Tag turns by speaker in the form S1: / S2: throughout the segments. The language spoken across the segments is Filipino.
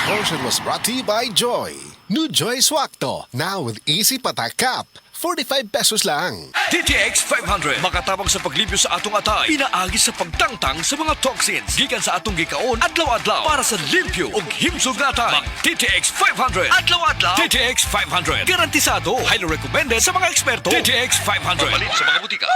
S1: portion was brought to you by Joy. New Joy Swakto, now with easy patak cap. 45 pesos lang.
S2: DTX 500 makatabang sa paglibyo sa atong atay, pinaagi sa pagtangtang sa mga toxins gikan sa atong gikaon adlaw-adlaw para sa limpyo ug himsog na atay. Mag DTX 500 adlaw-adlaw. DTX 500 garantisado, highly recommended sa mga eksperto. DTX 500 mabalin sa mga butika.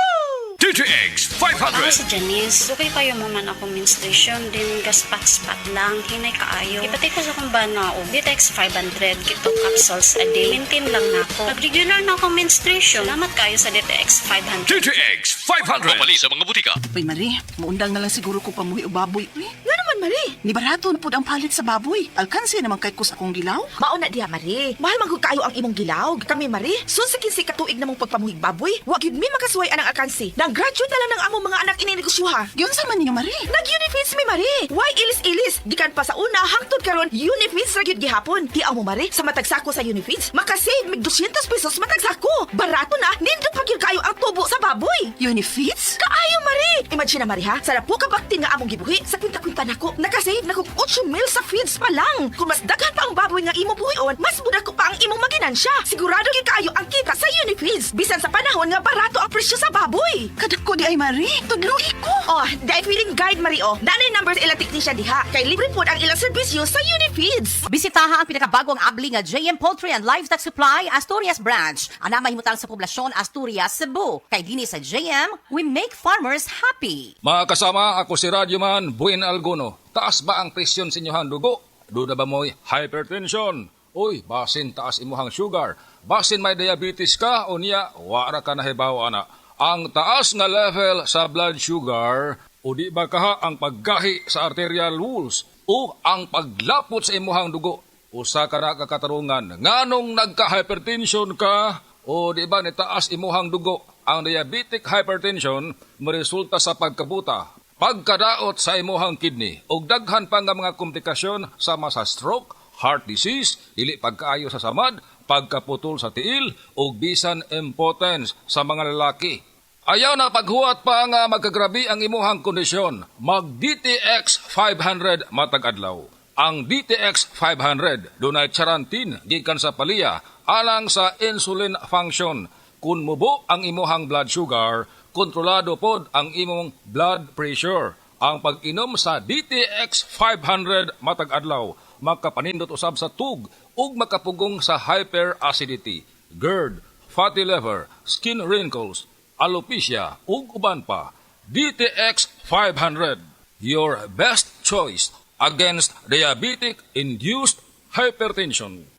S2: DTX 500.
S3: Ako si Janice. Dugay kayo mo man ako menstruation din gaspat-spat lang. Hinay kaayo. Ipatay ko sa kong banao. DTX 500. Kito capsules a day. Maintain lang na ako. Pag-regular na ako menstruation. Salamat kayo sa DTX 500.
S2: DTX 500 mabali sa mga butika.
S4: Uy, Marie, maundang na lang siguro ko pamuhi o baboy. Uy, nga naman, Marie. Ni barato na po ang palit sa baboy. Alkansi naman kay kus akong gilaw.
S5: Mauna diha, Marie. Mahal man kung kayo ang imong gilaw. Kami, Marie, sunsikin si katuig na mong pagpamuhig baboy. Wag yun mi makasuway anang alkansi. Nang-graduate na lang ng among mga anak ininegosyoha.
S4: Yun sa man niyo, Marie.
S5: Nag-Unifeeds mi, Marie. Why ilis-ilis? Gikan pa sa una, hangtod karon Unifeeds ra gyud gihapon. Di mo, Marie, sa matag sako sa Unifeeds, makasave mig 200 pesos matag sako. Barato na, nindot pa gyud kayo ang tubo sa baboy.
S4: Unifeeds?
S5: Kaayo, Marie! Imagine na, Marie, ha? Sa po kabaktin nga among gibuhi, sa kwinta-kwinta nako, nakasave na kog 8 mil sa feeds pa lang. Kung mas daghan pa ang baboy nga imo buhion, mas muda ko pa ang imong maginansya. Sigurado gyud kaayo ang kita sa Unifeeds. Bisan sa panahon nga barato ang presyo sa baboy.
S4: Kadak ko di ay, Marie. Tudluhi ko.
S5: Oh, dahil feeling guide, Marie, oh. Nanay numbers ilang technician diha. Kay libre po ang ilang serbisyo sa Unifeeds.
S6: Bisitaha ang pinakabagong abli nga JM Poultry and Livestock Supply Asturias Branch. Ana mahimutang sa poblasyon Asturias, Cebu. Kay dini sa JM, we make farmers happy.
S7: Mga kasama, ako si Radyoman Buen Alguno. Taas ba ang presyon sa inyohang dugo? Doon na ba mo'y hypertension? Uy, basin taas imuhang sugar. Basin may diabetes ka o niya, wara ka na hibaw, ana. Ang taas nga level sa blood sugar o di ba kaha ang paggahi sa arterial walls o ang paglapot sa imuhang dugo. Usa ka na kakatarungan, nganong nagka-hypertension ka o di ba nitaas imuhang dugo. Ang diabetic hypertension maresulta sa pagkabuta, pagkadaot sa imuhang kidney ug daghan pa nga mga komplikasyon sama sa stroke, heart disease, dili pagkaayo sa samad, pagkaputol sa tiil ug bisan impotence sa mga lalaki. Ayaw na paghuwat pa nga magkagrabi ang imuhang kondisyon. Mag DTX 500 matag adlaw. Ang DTX 500 dunay charantin gikan sa palya alang sa insulin function. Kung mubo ang imuhang blood sugar, kontrolado pod ang imong blood pressure. Ang pag-inom sa DTX 500 matag adlaw makapanindot usab sa tug ug makapugong sa hyperacidity, GERD, fatty liver, skin wrinkles, alopecia ug uban pa. DTX 500, your best choice against diabetic-induced hypertension.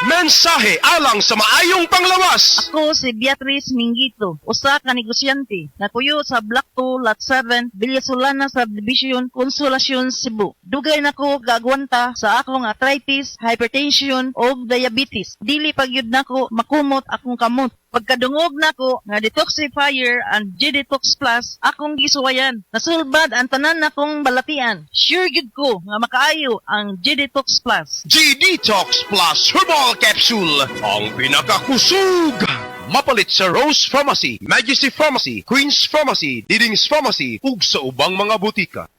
S8: Mensahe alang sa maayong panglawas.
S9: Ako si Beatrice Mingito, usa ka negosyante, nakuyo sa Block 2, Lot 7, Villasolana Subdivision, Consolacion, Cebu. Dugay nako gagwanta sa akong arthritis, hypertension o diabetes. Dili pagyud nako makumot akong kamot. Pagkadungog nako nga detoxifier and G-Detox Plus akong gisuwayan. Nasulbad ang tanan nakong balatian. Sure gid ko nga makaayo ang G-Detox Plus.
S8: G-Detox Plus Herbal Capsule, ang pinakakusog. Mapalit sa Rose Pharmacy, Majesty Pharmacy, Queen's Pharmacy, Diding's Pharmacy, ug sa ubang mga butika.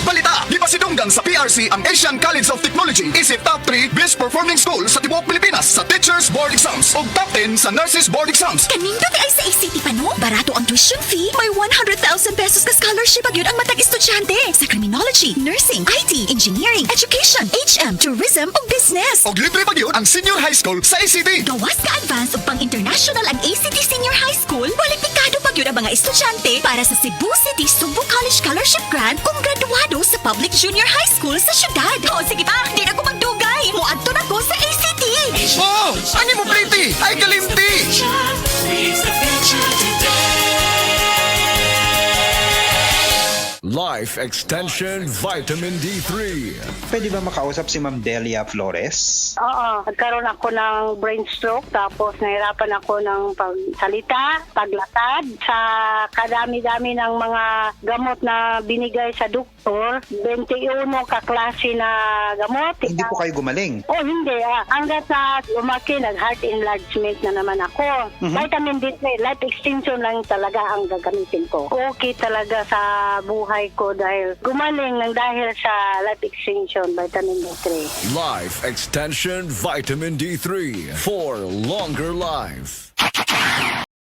S10: Balita! Di ba sidunggan sa PRC ang Asian College of Technology isip top 3 best performing school sa tibuok Pilipinas sa Teachers Board Exams ug top 10 sa Nurses Board Exams.
S11: Kanindot ay sa ACT pa no? Barato ang tuition fee. May 100,000 pesos ka scholarship agad ang matag estudyante sa criminology, nursing, IT, engineering, education, HM, tourism ug business.
S10: Og libre pa gyud ang senior high school sa ACT.
S11: Gawas ka advance ug pang-international ang ACT Senior High School. Kwalipikado pa gyud ang mga estudyante para sa Cebu City Subo College Scholarship Grant kung graduado sa Public Junior High School sa syudad. O sige pa, di na ko magdugay. Muadto na ko sa ACT.
S10: Oh! Ani mo pretty? Ay kalimti!
S12: Life Extension Vitamin D3.
S13: Pwede ba makausap si Ma'am Delia Flores?
S14: Oo, nagkaroon ako ng brain stroke tapos nahirapan ako ng pagsalita, paglatad sa kadami-dami ng mga gamot na binigay sa doktor. doktor, 21 kaklase na gamot.
S13: Hindi po kayo gumaling.
S14: Oh, hindi. Hanggat sa lumaki, nag-heart enlargement na naman ako. Vitamin D3, life extension lang talaga ang gagamitin ko. Okay talaga sa buhay ko dahil gumaling ng dahil sa life extension, vitamin D3.
S12: Life Extension Vitamin D3 for longer life.